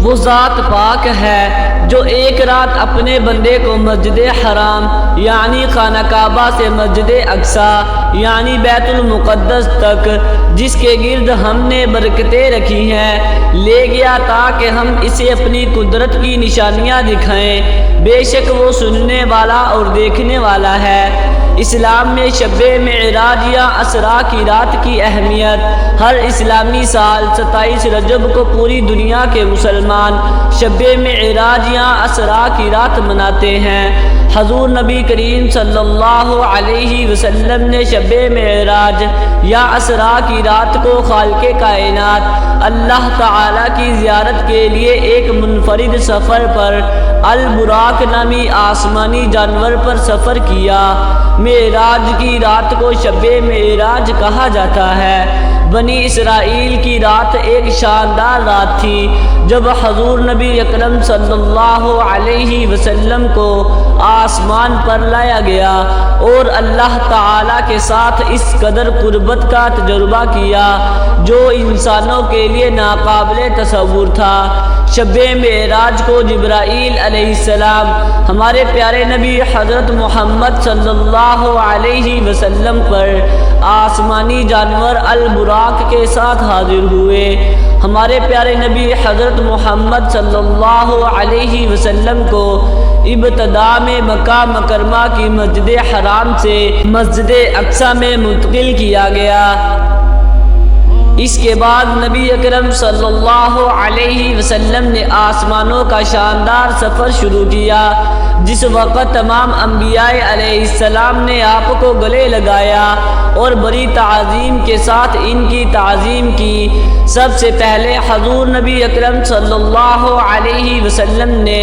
وہ ذات پاک ہے جو ایک رات اپنے بندے کو مسجد حرام یعنی خانہ کعبہ سے مسجد اقصی یعنی بیت المقدس تک جس کے گرد ہم نے برکتیں رکھی ہیں لے گیا تاکہ ہم اسے اپنی قدرت کی نشانیاں دکھائیں۔ بے شک وہ سننے والا اور دیکھنے والا ہے۔ اسلام میں شب معراج یا اسرا کی رات کی اہمیت۔ ہر اسلامی سال 27 رجب کو پوری دنیا کے مسلمان شب معراج یا اسرا کی رات مناتے ہیں۔ حضور نبی کریم صلی اللہ علیہ وسلم نے شب معراج یا اسرا کی رات کو خالق کائنات اللہ تعالی کی زیارت کے لیے ایک منفرد سفر پر البراق نامی آسمانی جانور پر سفر کیا۔ معراج کی رات کو شب معراج کہا جاتا ہے۔ بنی اسرائیل کی رات ایک شاندار رات تھی جب حضور نبی اکرم صلی اللہ علیہ وسلم کو آسمان پر لایا گیا اور اللہ تعالیٰ کے ساتھ اس قدر قربت کا تجربہ کیا جو انسانوں کے لیے ناقابل تصور تھا۔ شب معراج کو جبرائیل علیہ السلام ہمارے پیارے نبی حضرت محمد صلی اللہ علیہ وسلم پر آسمانی جانور البراق کے ساتھ حاضر ہوئے۔ ہمارے پیارے نبی حضرت محمد صلی اللہ علیہ وسلم کو ابتدا میں مکہ مکرمہ کی مسجد حرام سے مسجد اقصی میں منتقل کیا گیا۔ اس کے بعد نبی اکرم صلی اللہ علیہ وسلم نے آسمانوں کا شاندار سفر شروع کیا۔ جس وقت تمام انبیاء علیہ السلام نے آپ کو گلے لگایا اور بڑی تعظیم کے ساتھ ان کی تعظیم کی۔ سب سے پہلے حضور نبی اکرم صلی اللہ علیہ وسلم نے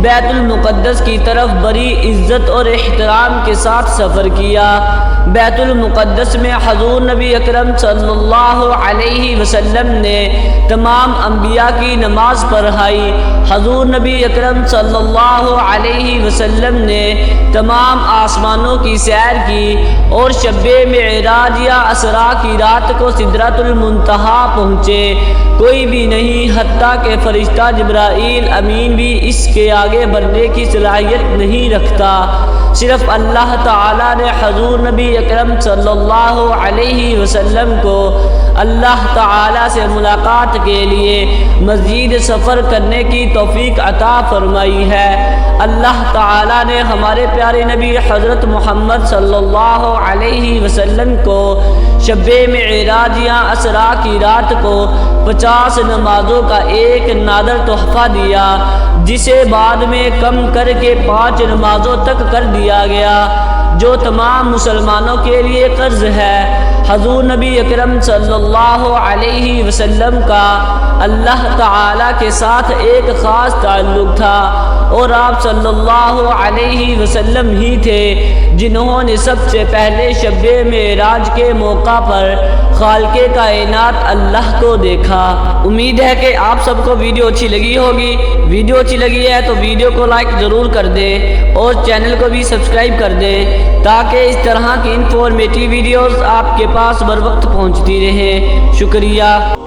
بیت المقدس کی طرف بڑی عزت اور احترام کے ساتھ سفر کیا۔ بیت المقدس میں حضور نبی اکرم صلی اللہ علیہ وسلم نے تمام انبیاء کی نماز پڑھائی۔ حضور نبی اکرم صلی اللہ علیہ وسلم نے تمام آسمانوں کی سیر کی اور شب معراج یا اسرا کی رات کو سدرۃ المنتہا پہنچے۔ کوئی بھی نہیں حتیٰ کہ فرشتہ جبرائیل امین بھی اس کے آگے بڑھنے کی صلاحیت نہیں رکھتا۔ صرف اللہ تعالیٰ نے حضور نبی اکرم صلی اللہ علیہ وسلم کو اللہ تعالیٰ سے ملاقات کے لیے مزید سفر کرنے کی توفیق عطا فرمائی ہے۔ اللہ تعالیٰ نے ہمارے پیارے نبی حضرت محمد صلی اللہ علیہ وسلم کو شب معراج یا اسرا کی رات کو 50 نمازوں کا ایک نادر تحفہ دیا جسے بعد میں کم کر کے 5 نمازوں تک کر دیا گیا جو تمام مسلمانوں کے لیے قرض ہے۔ حضور نبی اکرم صلی اللہ علیہ وسلم کا اللہ تعالیٰ کے ساتھ ایک خاص تعلق تھا اور آپ صلی اللہ علیہ وسلم ہی تھے جنہوں نے سب سے پہلے شب معراج کے موقع پر خالق کائنات اللہ کو دیکھا۔ امید ہے کہ آپ سب کو ویڈیو اچھی لگی ہوگی۔ ویڈیو اچھی لگی ہے تو ویڈیو کو لائک ضرور کر دیں اور چینل کو بھی سبسکرائب کر دیں تاکہ اس طرح کی انفارمیٹیو ویڈیوز آپ کے پاس بر وقت پہنچتی رہیں۔ شکریہ۔